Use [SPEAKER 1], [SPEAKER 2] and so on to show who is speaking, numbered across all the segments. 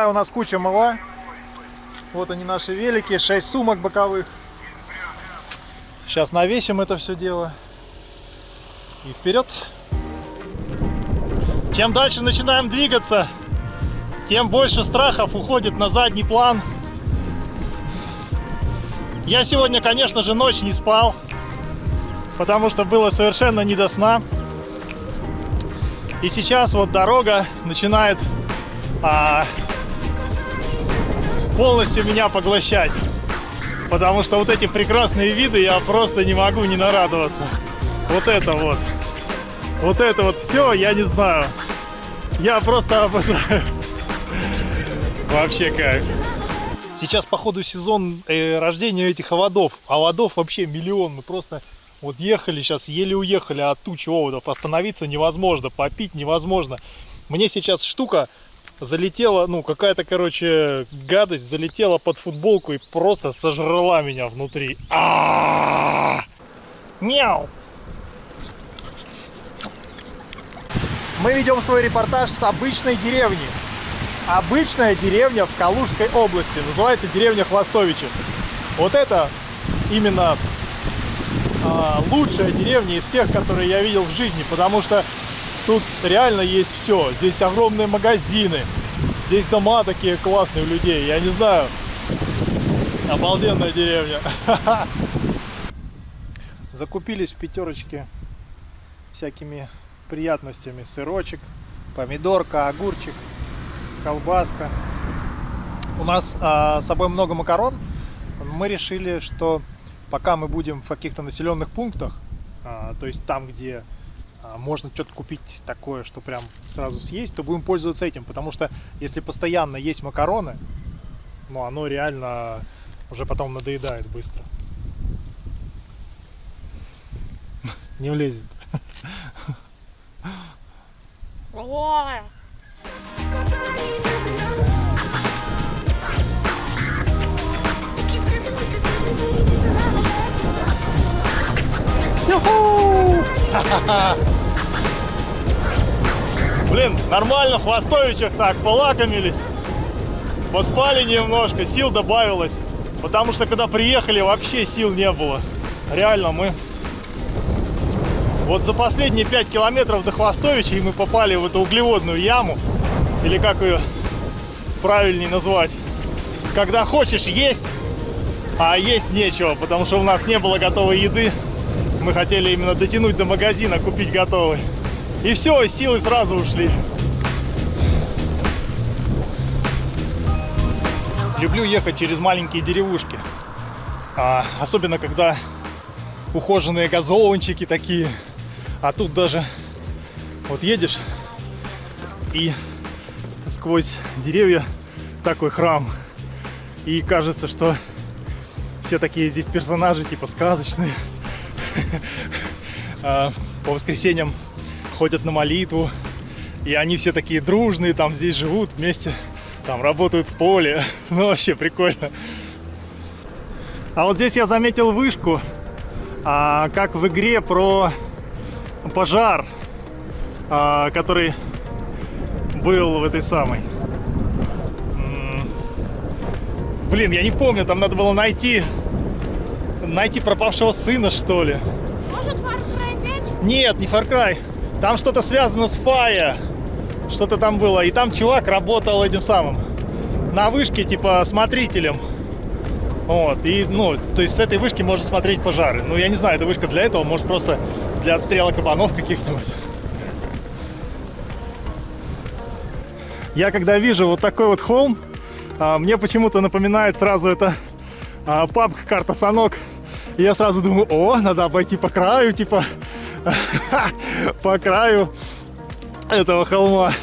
[SPEAKER 1] у нас куча мыла. Вот они наши велики, 6 сумок боковых. Сейчас навесим это все дело. И вперед. Чем дальше начинаем двигаться, тем больше страхов уходит на задний план. Я сегодня, конечно же, ночь не спал, потому что было совершенно не до сна. И сейчас вот дорога начинает полностью меня поглощать. Потому что вот эти прекрасные виды я просто не могу не нарадоваться. Вот это вот все, я не знаю. Я просто обожаю. Вообще кайф. Сейчас, походу, сезон рождения этих оводов. Оводов вообще миллион. Мы просто вот ехали, сейчас еле уехали от тучи оводов. Остановиться невозможно, попить невозможно. Мне сейчас штука залетела, ну, какая-то, короче, гадость залетела под футболку и просто сожрала меня внутри. Мяу! Мы ведем свой репортаж с обычной деревни. Обычная деревня в Калужской области. Называется деревня Хвостовичи. Вот это именно лучшая деревня из всех, которые я видел в жизни. Потому что тут реально есть все. Здесь огромные магазины. Здесь дома такие классные у людей. Я не знаю. Обалденная деревня. Закупились в пятерочке всякими приятностями. Сырочек, помидорка, огурчик, колбаска. У нас с собой много макарон. Мы решили, что пока мы будем в каких-то населенных пунктах, то есть там, где можно что-то купить такое, что прям сразу съесть, то будем пользоваться этим. Потому что если постоянно есть макароны, ну оно реально уже потом надоедает быстро. Не влезет. Ю-ху! Блин, нормально в Хвостовичах так, полакомились. Поспали немножко, сил добавилось. Потому что когда приехали, вообще сил не было. Реально, мы... Вот за последние 5 километров до Хвостовичей мы попали в эту углеводную яму. Или как ее правильнее назвать. Когда хочешь есть, а есть нечего. Потому что у нас не было готовой еды. Мы хотели именно дотянуть до магазина, купить готовый. И все, силы сразу ушли. Люблю ехать через маленькие деревушки. Особенно, когда ухоженные газончики такие. А тут даже вот едешь и сквозь деревья такой храм. И кажется, что все такие здесь персонажи типа сказочные. По воскресеньям ходят на молитву. И они все такие дружные, там здесь живут вместе, там работают в поле. Ну вообще прикольно. А вот здесь я заметил вышку, как в игре про пожар, который был в этой самой. Блин, я не помню, там надо было найти пропавшего сына, что ли.
[SPEAKER 2] Может, Far Cry 5?
[SPEAKER 1] Нет, не Far Cry. Там что-то связано с Fire. Что-то там было. И там чувак работал этим самым на вышке, типа смотрителем. Вот. И, ну, то есть с этой вышки можно смотреть пожары. Ну, я не знаю, эта вышка для этого, может, просто для отстрела кабанов каких-нибудь. Я когда вижу вот такой вот холм, мне почему-то напоминает сразу это пабг карта Санок. И я сразу думаю, о, надо обойти по краю, типа, по краю этого холма.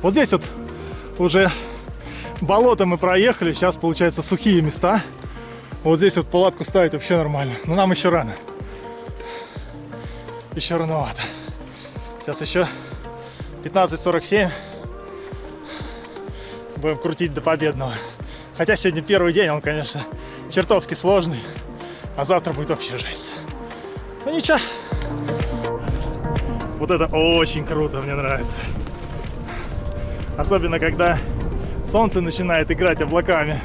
[SPEAKER 1] Вот здесь вот уже болото мы проехали, сейчас получается сухие места. Вот здесь вот палатку ставить вообще нормально. Но нам еще рано. Еще рановато. Сейчас еще 15:47. Будем крутить до победного. Хотя сегодня первый день, он, конечно, чертовски сложный. А завтра будет вообще жесть. Ну ничего. Вот это очень круто, мне нравится. Особенно, когда солнце начинает играть облаками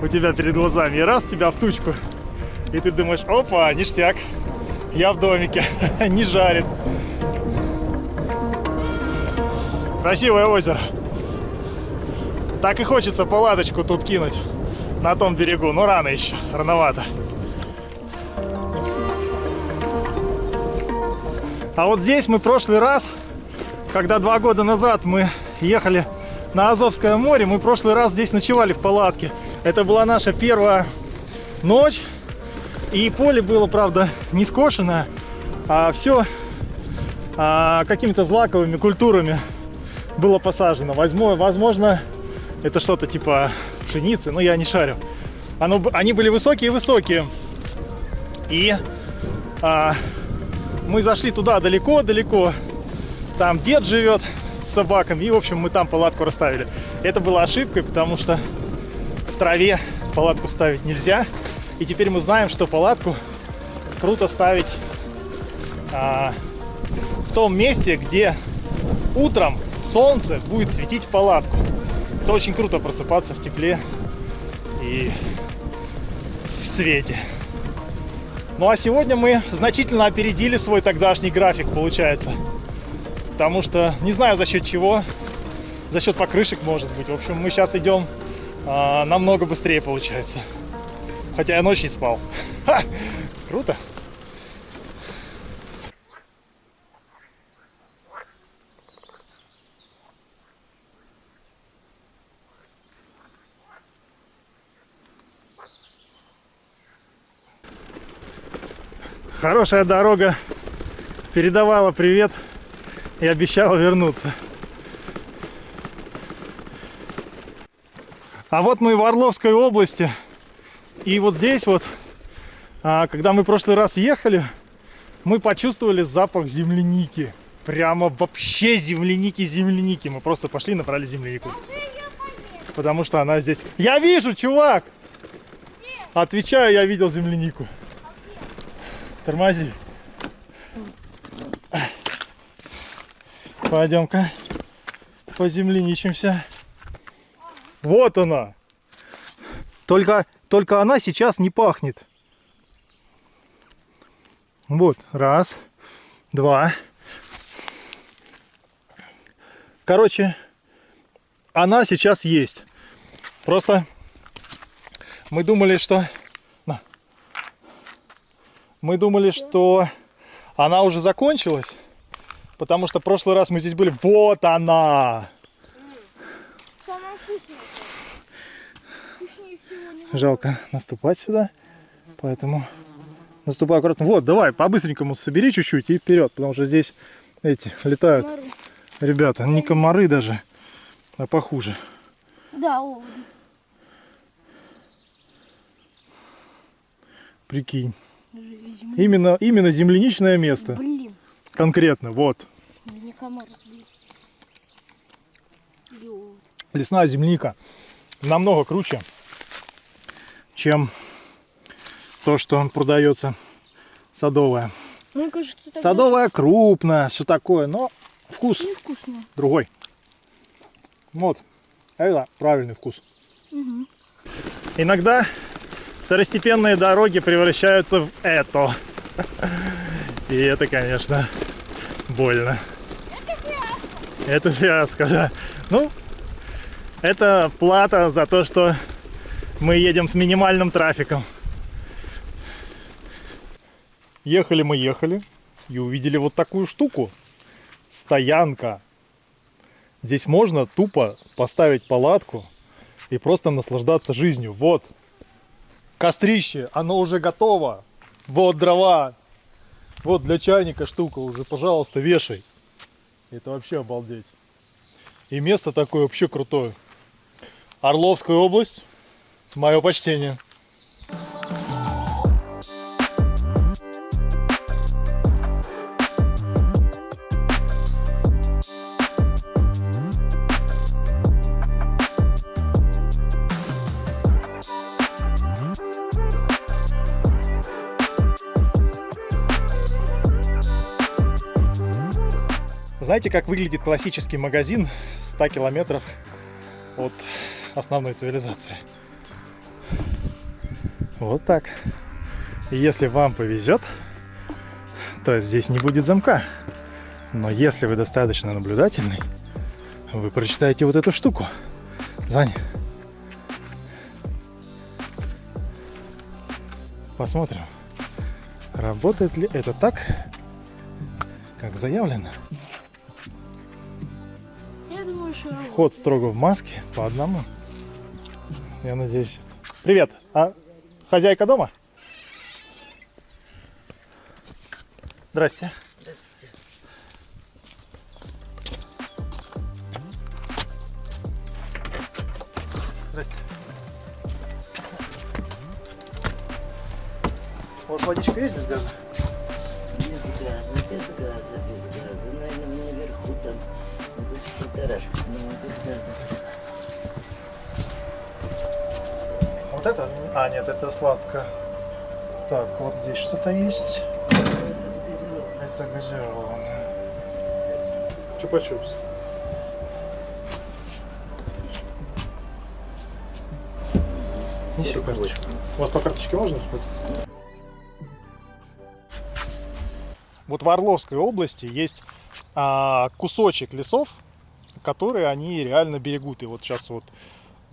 [SPEAKER 1] у тебя перед глазами. И раз тебя в тучку. И ты думаешь, опа, ништяк. Я в домике. Не жарит. Красивое озеро. Так и хочется палаточку тут кинуть. На том берегу. Но рано еще. Рановато. А вот здесь мы в прошлый раз, когда 2 года назад мы ехали на Азовское море, мы в прошлый раз здесь ночевали в палатке. Это была наша первая ночь. И поле было, правда, не скошенное, а все какими-то злаковыми культурами было посажено. Возможно, это что-то типа пшеницы, но я не шарю. Они были высокие-высокие. И мы зашли туда далеко-далеко. Там дед живет с собаками. И, в общем, мы там палатку расставили. Это была ошибкой, потому что в траве палатку ставить нельзя. И теперь мы знаем, что палатку круто ставить в том месте, где утром солнце будет светить в палатку. Это очень круто просыпаться в тепле и в свете. Ну а сегодня мы значительно опередили свой тогдашний график, получается. Потому что, не знаю за счет чего, за счет покрышек, может быть. В общем, мы сейчас идем намного быстрее, получается. Хотя я ночь не спал. Ха! Круто. Хорошая дорога передавала привет и обещала вернуться. А вот мы в Орловской области. И вот здесь вот, когда мы в прошлый раз ехали, мы почувствовали запах земляники. Прямо вообще земляники. Мы просто пошли и набрали землянику. Потому что она здесь... Я вижу, чувак! Отвечаю, я видел землянику. Тормози. Пойдем-ка поземляничимся. Вот она. Только она сейчас не пахнет. Вот, раз, два. Короче, она сейчас есть. Просто мы думали, что... Мы думали, что она уже закончилась. Потому что в прошлый раз мы здесь были. Вот она!
[SPEAKER 2] Самое вкусное. Вкуснее всего не могу.
[SPEAKER 1] Жалко наступать сюда. Поэтому наступаю аккуратно. Вот, давай, по-быстренькому собери чуть-чуть и вперед. Потому что здесь эти летают.
[SPEAKER 2] Комары.
[SPEAKER 1] Ребята, не комары даже, а похуже.
[SPEAKER 2] Да, оводи.
[SPEAKER 1] Прикинь. Именно земляничное место.
[SPEAKER 2] Блин.
[SPEAKER 1] Конкретно, вот.
[SPEAKER 2] Не комар, блин. Ёлки.
[SPEAKER 1] Лесная земляника намного круче, чем то, что продается садовая.
[SPEAKER 2] Мне кажется, тогда
[SPEAKER 1] Садовая крупная, все такое, но вкус
[SPEAKER 2] невкусное.
[SPEAKER 1] другой. Вот, это правильный вкус.
[SPEAKER 2] Угу.
[SPEAKER 1] Иногда второстепенные дороги превращаются в это. И это, конечно, больно.
[SPEAKER 2] Это фиаско.
[SPEAKER 1] Это фиаско, да. Ну, это плата за то, что мы едем с минимальным трафиком. Ехали мы и увидели вот такую штуку. Стоянка. Здесь можно тупо поставить палатку и просто наслаждаться жизнью. Вот кострище, оно уже готово. Вот дрова. Вот для чайника штука уже, пожалуйста, вешай. Это вообще обалдеть. И место такое вообще крутое. Орловская область. Мое почтение. Знаете, как выглядит классический магазин в 100 километров от основной цивилизации? Вот так. И если вам повезет, то здесь не будет замка. Но если вы достаточно наблюдательный, вы прочитаете вот эту штуку. Звони. Посмотрим, работает ли это так, как заявлено.
[SPEAKER 2] Я думаю, что...
[SPEAKER 1] Вход строго в маске, по одному. Я надеюсь. Привет, а хозяйка дома? Здрасте.
[SPEAKER 3] Здравствуйте.
[SPEAKER 1] Здрасте. У вас водичка есть без газа?
[SPEAKER 3] Без газа, без газа. Наверное, наверху там. Вот полторашка, но без газа.
[SPEAKER 1] Вот это? А, нет, это сладко. Так, вот здесь что-то есть. Это газированное. Чупа-чупс. Неси карточку. У вас по карточке можно сходить? Вот в Орловской области есть кусочек лесов, которые они реально берегут. И вот сейчас вот,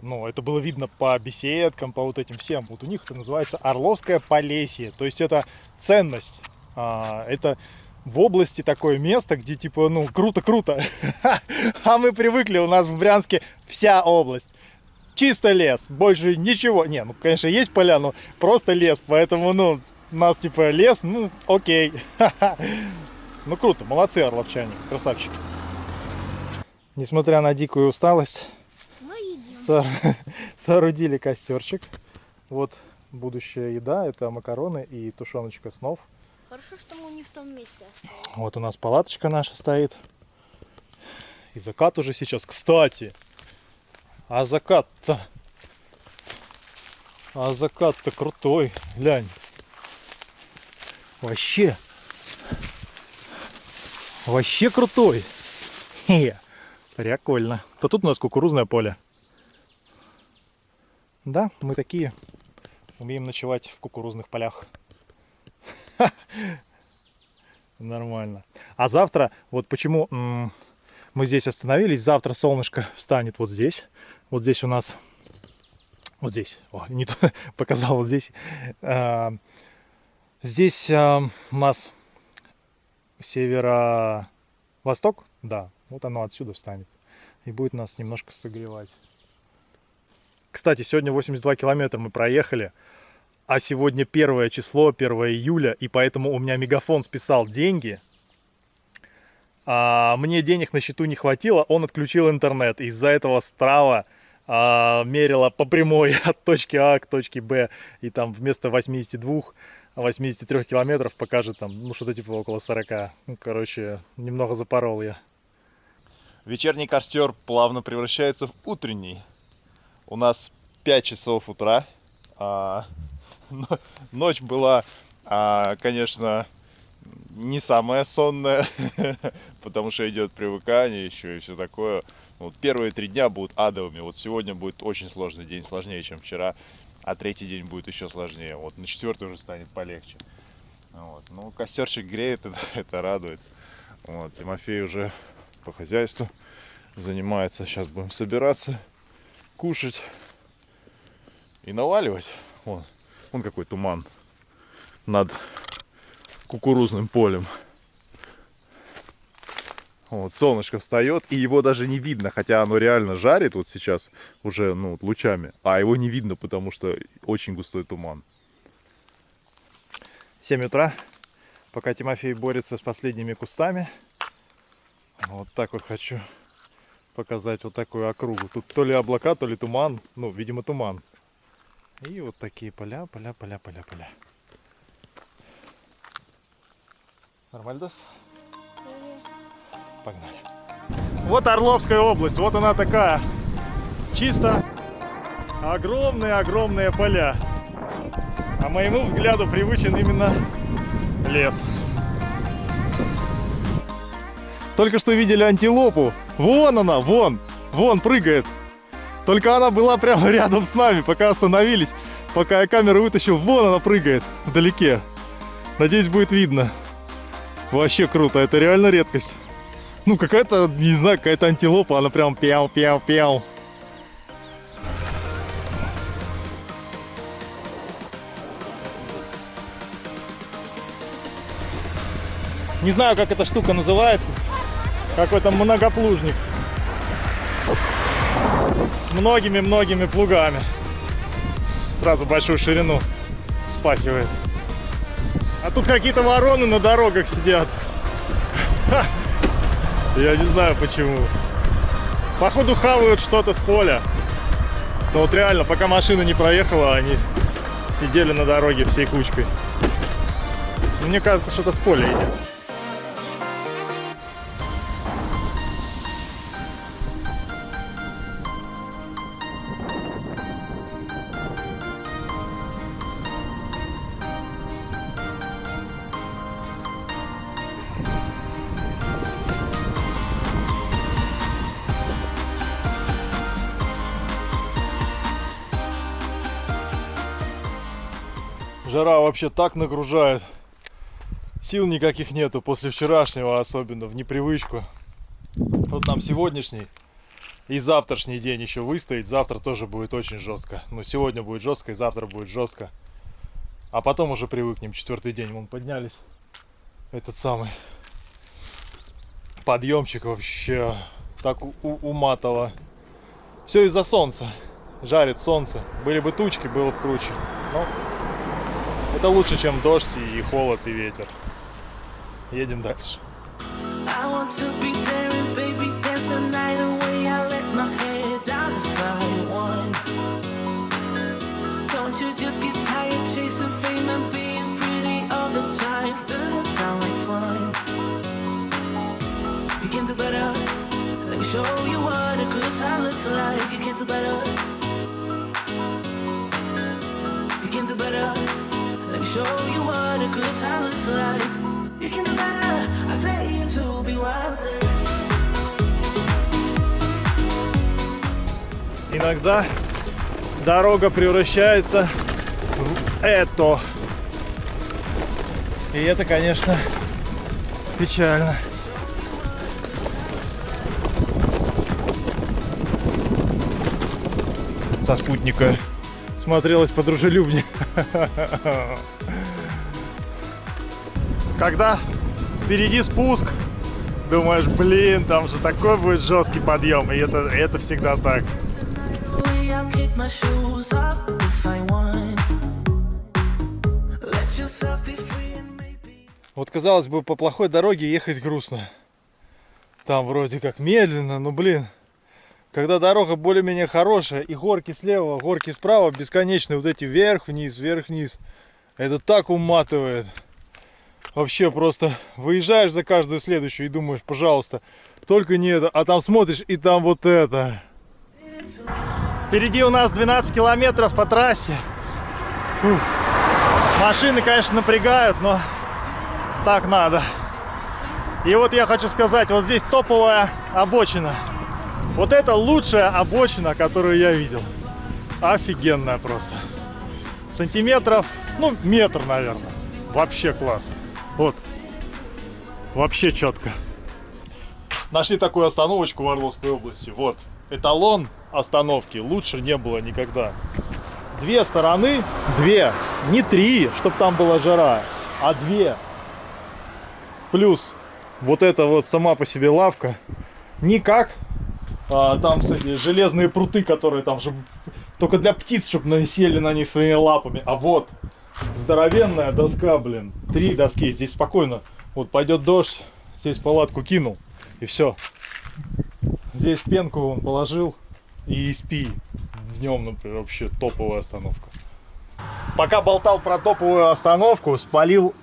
[SPEAKER 1] ну, это было видно по беседкам, по вот этим всем. Вот у них это называется Орловское Полесье. То есть это ценность. Это в области такое место, где типа, ну, круто-круто. А мы привыкли, у нас в Брянске вся область. Чисто лес, больше ничего. Не, ну, конечно, есть поля, но просто лес. Поэтому, ну, у нас типа лес, ну, окей. Ну, круто, молодцы орловчане, красавчики. Несмотря на дикую усталость,
[SPEAKER 2] Мы едим.
[SPEAKER 1] соорудили костерчик. Вот будущая еда, это макароны и тушеночка снов.
[SPEAKER 2] Хорошо, что мы не в том месте остались.
[SPEAKER 1] Вот у нас палаточка наша стоит. И закат уже сейчас. Кстати, а закат-то крутой. Глянь. Вообще крутой. Хе, прикольно. То тут у нас кукурузное поле. Да, мы такие. Умеем ночевать в кукурузных полях. Нормально. А завтра, вот почему мы здесь остановились, завтра солнышко встанет вот здесь. Вот здесь у нас, вот здесь, о, не то, показал вот здесь. Здесь у нас северо-восток, да, вот оно отсюда встанет. И будет нас немножко согревать. Кстати, сегодня 82 километра мы проехали. А сегодня 1 число, 1 июля, и поэтому у меня Мегафон списал деньги. Мне денег на счету не хватило, он отключил интернет. Из-за этого Strava мерила по прямой от точки А к точке Б. И там вместо 82-83 километров покажет там, ну, что-то типа около 40. Ну, короче, немного запорол я.
[SPEAKER 4] Вечерний костер плавно превращается в утренний. У нас 5 часов утра. Ночь была, конечно, не самая сонная, потому что идет привыкание еще и все такое. Вот первые 3 дня будут адовыми. Вот сегодня будет очень сложный день, сложнее, чем вчера, а 3-й день будет еще сложнее. Вот на 4-й уже станет полегче. Вот. Ну, костерчик греет, это радует. Вот. Тимофей уже по хозяйству занимается. Сейчас будем собираться, кушать и наваливать. Вон какой туман над кукурузным полем. Вот, солнышко встает, и его даже не видно, хотя оно реально жарит вот сейчас уже, ну, лучами, а его не видно, потому что очень густой туман.
[SPEAKER 1] 7 утра, пока Тимофей борется с последними кустами. Вот так вот хочу показать вот такую округу. Тут то ли облака, то ли туман, ну, видимо, туман. И вот такие поля. Нормальдос? Погнали. Вот Орловская область, вот она такая. Чисто огромные поля. А моему взгляду привычен именно лес. Только что видели антилопу. Вон она, вон прыгает. Только она была прямо рядом с нами, пока остановились. Пока я камеру вытащил, вон она прыгает вдалеке. Надеюсь, будет видно. Вообще круто, это реально редкость. Ну, какая-то, не знаю, какая-то антилопа, она прям пяу-пяу-пяу. Не знаю, как эта штука называется. Какой-то многоплужник. С многими-многими плугами. Сразу большую ширину вспахивает. А тут какие-то вороны на дорогах сидят. Ха! Я не знаю почему. Походу хавают что-то с поля. Но вот реально, пока машина не проехала, они сидели на дороге всей кучкой. Мне кажется, что-то с поля идет. Жара вообще так нагружает. Сил никаких нету после вчерашнего, особенно в непривычку. Вот нам сегодняшний и завтрашний день еще выстоит. Завтра тоже будет очень жестко. Но сегодня будет жестко и завтра будет жестко. А потом уже привыкнем. 4-й день вон поднялись. Этот самый подъемчик вообще так уматало. Все из-за солнца. Жарит солнце. Были бы тучки, было бы круче. Но это лучше, чем дождь и холод и ветер. Едем дальше.
[SPEAKER 5] I want to be daring, baby, dance the night away. I let my head down if I want. Don't you just get tired chasing fame and being pretty all the time? Doesn't sound like fun. You can do better. Let me show you what a good time looks like. You can do better. You can do better. Let me show you what a good time looks like. You can do better. I dare you to be wilder.
[SPEAKER 1] Иногда дорога превращается в это. И это, конечно, печально. Со спутника смотрелось подружелюбнее. Когда впереди спуск, думаешь, блин, там же такой будет жесткий подъем, и это всегда так.
[SPEAKER 5] I'll kick my shoes off if I want. Let yourself be free and maybe.
[SPEAKER 1] Вот, казалось бы, по плохой дороге ехать грустно. Там вроде как медленно, но, блин, когда дорога более-менее хорошая, и горки слева, горки справа, бесконечные, вот эти вверх-вниз, вверх-вниз, это так уматывает. Вообще просто выезжаешь за каждую следующую и думаешь, пожалуйста, только не это, а там смотришь, и там вот это. Впереди у нас 12 километров по трассе. Фух. Машины, конечно, напрягают, но так надо. И вот я хочу сказать, вот здесь топовая обочина. Вот это лучшая обочина, которую я видел. Офигенная просто. Сантиметров, ну, метр, наверное. Вообще класс. Вот. Вообще четко. Нашли такую остановочку в Орловской области. Вот. Эталон остановки. Лучше не было никогда. Две стороны. Две. Не три, чтобы там была жара. А две. Плюс вот эта вот сама по себе лавка. Никак. Там, кстати, железные пруты, которые там же только для птиц, чтобы сели на них своими лапами. А вот здоровенная доска, блин. 3 доски. Здесь спокойно. Вот пойдет дождь. Здесь палатку кинул. И все. Здесь пенку он положил. И спи. Днем, например, вообще топовая остановка. Пока болтал про топовую остановку, спалил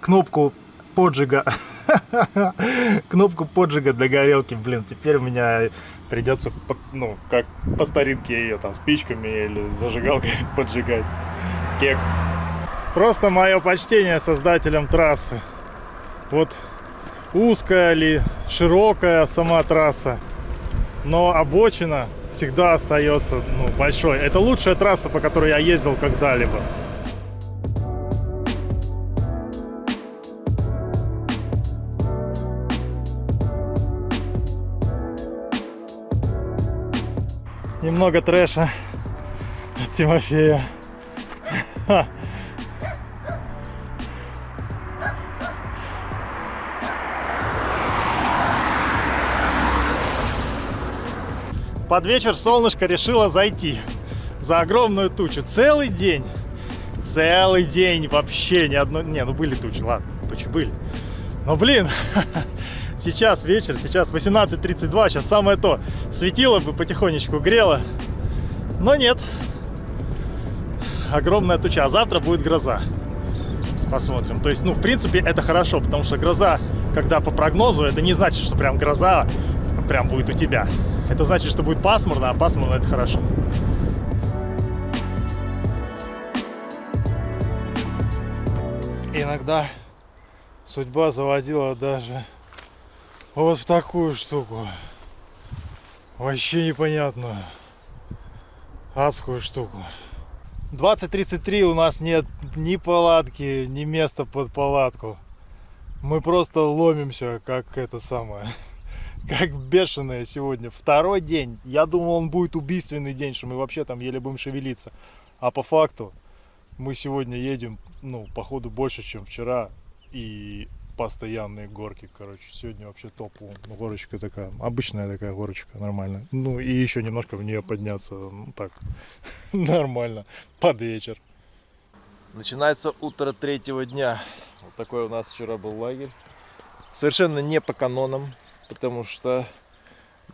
[SPEAKER 1] кнопку поджига. Кнопку поджига для горелки. Блин, теперь у меня придется, ну, как по старинке ее там спичками или зажигалкой поджигать. Кек. Просто мое почтение создателям трассы. Вот узкая ли, широкая сама трасса, но обочина всегда остается большой. Это лучшая трасса, по которой я ездил когда-либо. Немного трэша от Тимофея. Под вечер солнышко решило зайти за огромную тучу. Целый день вообще ни одной... Не, ну были тучи, ладно, тучи были. Но блин, сейчас вечер, сейчас 18:32, сейчас самое то. Светило бы потихонечку грело, но нет. Огромная туча, а завтра будет гроза. Посмотрим. То есть, в принципе, это хорошо, потому что гроза, когда по прогнозу, это не значит, что прям гроза прям будет у тебя. Это значит, что будет пасмурно, а пасмурно это хорошо. Иногда судьба заводила даже вот в такую штуку. Вообще непонятную. Адскую штуку. 20:33, у нас нет ни палатки, ни места под палатку. Мы просто ломимся, как это самое, как бешеные сегодня. Второй день. Я думал, он будет убийственный день, что мы вообще там еле будем шевелиться. А по факту мы сегодня едем, походу, больше, чем вчера. И постоянные горки, короче. Сегодня вообще топ. Горочка такая, обычная такая горочка, нормальная. И еще немножко в нее подняться, так, нормально, под вечер.
[SPEAKER 4] Начинается утро третьего дня. Вот такой у нас вчера был лагерь. Совершенно не по канонам, потому что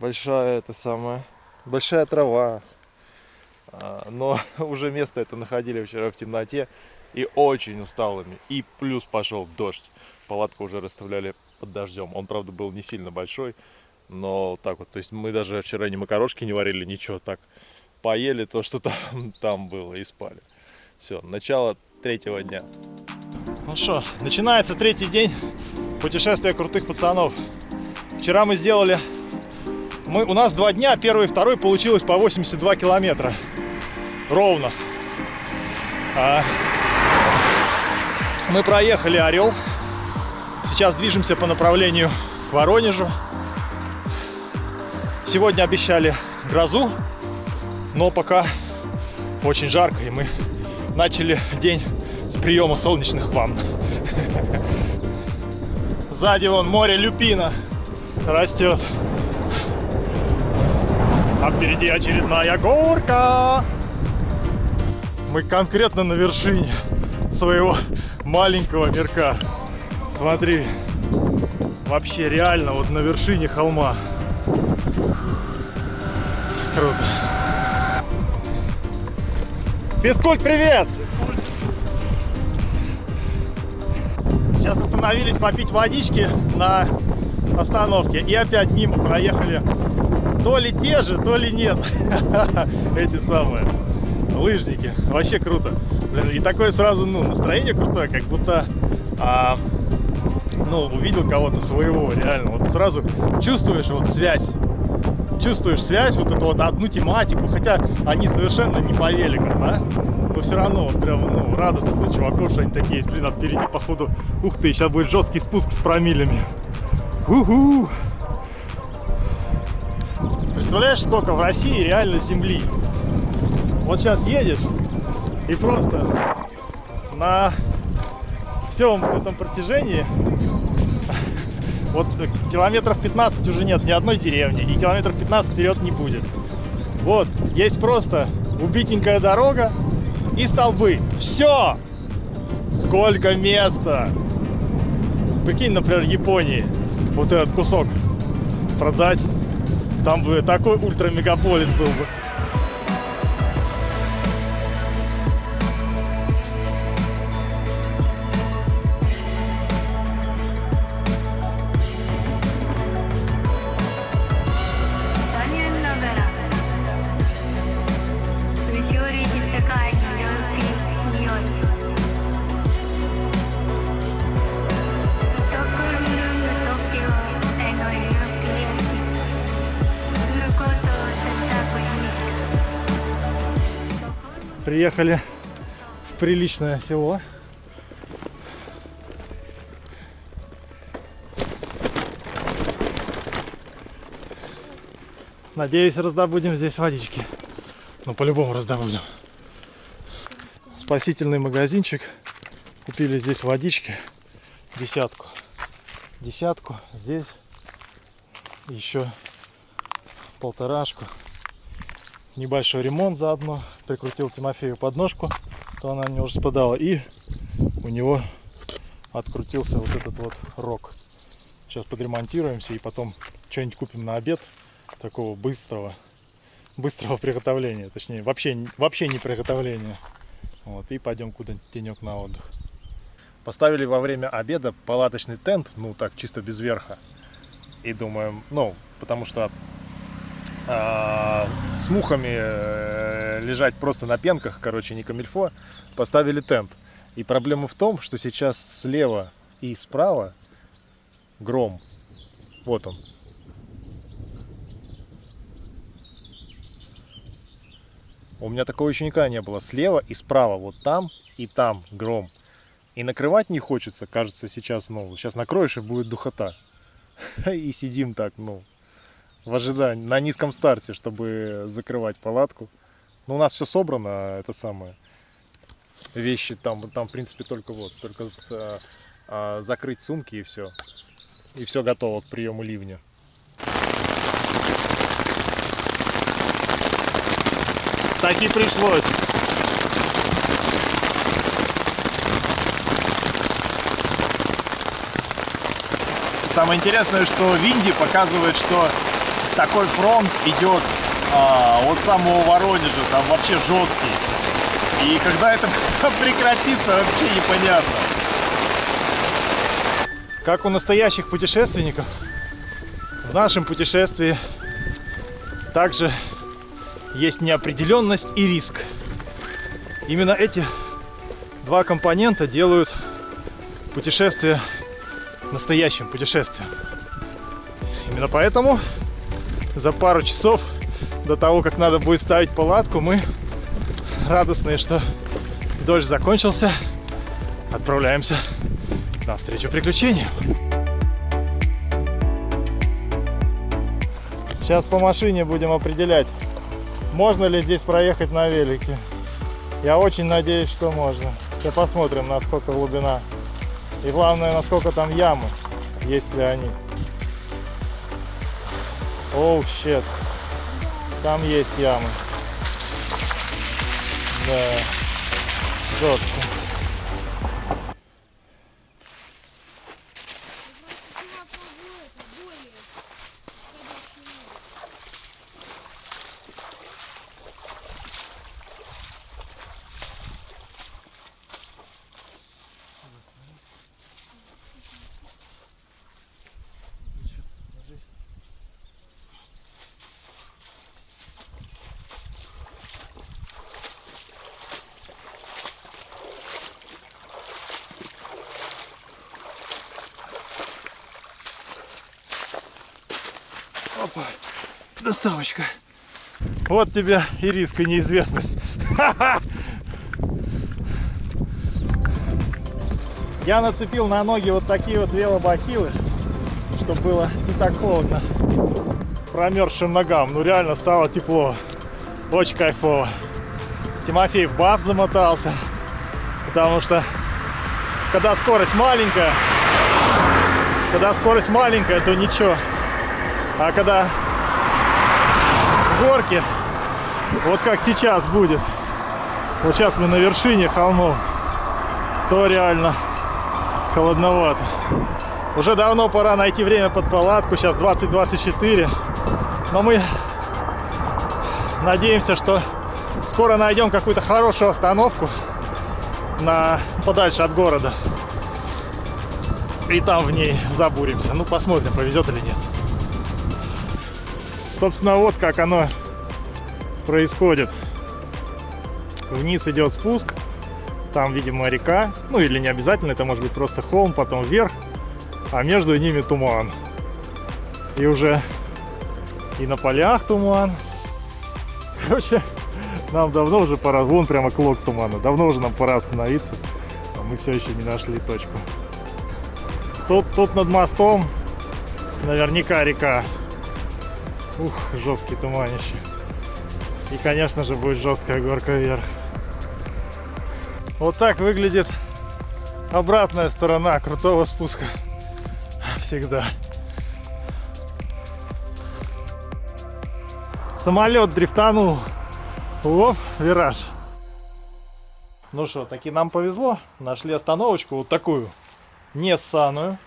[SPEAKER 4] большая трава. Но уже место это находили вчера в темноте и очень усталыми. И плюс пошел дождь. Палатку уже расставляли под дождем. Он, правда, был не сильно большой, но так вот. То есть мы даже вчера ни макарошки не варили, ничего. Так поели то, что там было, и спали. Все, начало третьего дня.
[SPEAKER 1] Ну что, начинается третий день путешествия крутых пацанов. Вчера мы сделали... У нас 2 дня, первый и второй получилось по 82 километра. Ровно. Мы проехали Орел. Сейчас движемся по направлению к Воронежу. Сегодня обещали грозу, но пока очень жарко, и мы начали день с приема солнечных ванн. Сзади вон море люпина растет. А впереди очередная горка. Мы конкретно на вершине своего маленького мирка. Смотри, вообще реально вот на вершине холма. Круто. Физкульт, привет! Сейчас остановились попить водички на остановке и опять мимо проехали. То ли те же, то ли нет. Эти самые лыжники. Вообще круто. Блин, и такое сразу, настроение крутое, как будто увидел кого-то своего, реально. Вот сразу чувствуешь вот связь. Чувствуешь связь, вот эту вот одну тематику, хотя они совершенно не по великам, да? Но все равно вот прям, радостно за чуваков, что они такие есть. Блин, а впереди, походу, ух ты, сейчас будет жесткий спуск с промилями. У-ху! Представляешь, сколько в России реально земли? Вот сейчас едешь и просто на всем этом протяжении вот километров 15 уже нет ни одной деревни, и километров 15 вперед не будет. Вот, есть просто убитенькая дорога и столбы. Все! Сколько места! Прикинь, например, Японии вот этот кусок продать. Там бы такой ультрамегаполис был бы. Приехали в приличное село. Надеюсь, раздобудем здесь водички. Ну, по-любому раздобудем. Спасительный магазинчик. Купили здесь водички. Десятку. Здесь еще полторашку. Небольшой ремонт заодно. Прикрутил Тимофею подножку, то она не уже спадала. И у него открутился вот этот вот рог. Сейчас подремонтируемся и потом что-нибудь купим на обед. Такого быстрого приготовления. Точнее, вообще не приготовления. Вот, и пойдем куда-нибудь денек на отдых. Поставили во время обеда палаточный тент, ну так, чисто без верха. И думаем, ну, потому что с мухами лежать просто на пенках, короче, не камильфо, поставили тент. И проблема в том, что сейчас слева и справа гром. Вот он. У меня такого еще никогда не было. Слева и справа, вот там и там гром. И накрывать не хочется, кажется, сейчас, ну, сейчас накроешь и будет духота. И сидим так, ну, в ожидании, на низком старте, чтобы закрывать палатку. Но у нас все собрано, это самое. Вещи там в принципе, только закрыть сумки и все. И все готово к приему ливня. Так и пришлось. Самое интересное, что Винди показывает, что такой фронт идет от самого Воронежа, там вообще жесткий. И когда это прекратится, вообще непонятно. Как у настоящих путешественников, в нашем путешествии также есть неопределенность и риск. Именно эти два компонента делают путешествие настоящим путешествием. Именно поэтому за пару часов до того, как надо будет ставить палатку, мы радостные, что дождь закончился, отправляемся навстречу приключениям. Сейчас по машине будем определять, можно ли здесь проехать на велике. Я очень надеюсь, что можно. Сейчас посмотрим, насколько глубина. И главное, насколько там ямы, есть ли они. Оу, щет. Там есть ямы. Да. Жестко. Опа, доставочка. Вот тебе и риск, и неизвестность. Я нацепил на ноги вот такие вот велобахилы, чтобы было не так холодно промерзшим ногам. Ну реально стало тепло. Очень кайфово. Тимофей в баф замотался, потому что когда скорость маленькая, то ничего. А когда с горки, вот как сейчас будет, вот сейчас мы на вершине холмов, то реально холодновато. Уже давно пора найти время под палатку, сейчас 20:24, но мы надеемся, что скоро найдем какую-то хорошую остановку подальше от города. И там в ней забуримся. Ну, посмотрим, повезет или нет. Собственно, вот как оно происходит. Вниз идет спуск. Там, видимо, река. Ну, или не обязательно, это может быть просто холм, потом вверх. А между ними туман. И уже и на полях туман. Короче, Нам давно уже пора, вон прямо клок тумана, давно уже нам пора остановиться, а мы все еще не нашли точку. Тут над мостом наверняка река. Ух, жесткий туманище. И, конечно же, будет жесткая горка вверх. Вот так выглядит обратная сторона крутого спуска. Всегда. Самолет дрифтанул. Оп, вираж. Ну что, таки нам повезло. Нашли остановочку вот такую. Не ссаную.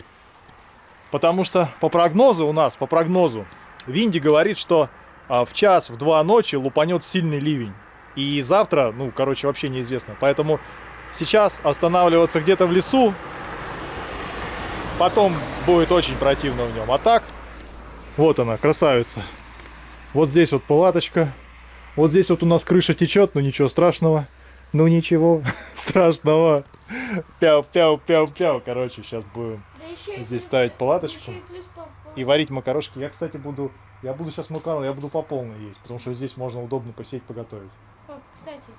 [SPEAKER 1] Потому что по прогнозу Винди говорит, что в час, в 2 ночи лупанет сильный ливень. И завтра, вообще неизвестно. Поэтому сейчас останавливаться где-то в лесу, потом будет очень противно в нем. А так, вот она, красавица. Вот здесь вот палаточка. Вот здесь вот у нас крыша течет, но ничего страшного. Ну ничего страшного. Пяу-пяу-пяу-пяу. Короче, сейчас будем здесь ставить палаточку и варить макарошки. Я, кстати, буду сейчас макароны, я буду по полной есть, потому что здесь можно удобно посидеть, поготовить.
[SPEAKER 2] Пап, кстати,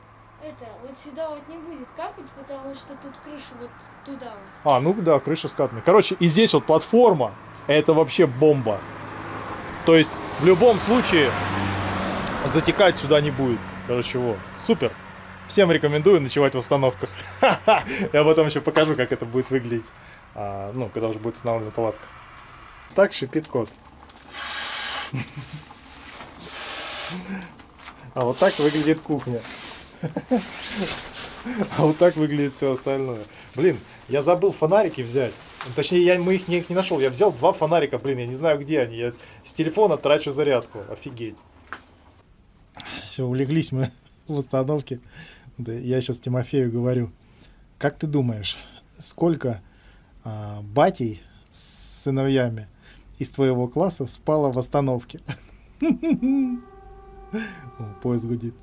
[SPEAKER 2] вот сюда вот не будет капать, потому что тут крыша вот туда вот.
[SPEAKER 1] Крыша скатная. Короче, и здесь вот платформа, это вообще бомба. То есть, в любом случае, затекать сюда не будет. Короче, супер. Всем рекомендую ночевать в остановках. Я потом еще покажу, как это будет выглядеть, когда уже будет установлена палатка. Так шипит кот. А вот так выглядит кухня. А вот так выглядит все остальное. Блин, я забыл фонарики взять. Точнее, мы их не нашел. Я взял 2 фонарика, блин, я не знаю, где они. Я с телефона трачу зарядку. Офигеть. Все, улеглись мы в остановке. Да, я сейчас Тимофею говорю. Как ты думаешь, сколько батей с сыновьями из твоего класса спало в остановке? О, поезд гудит.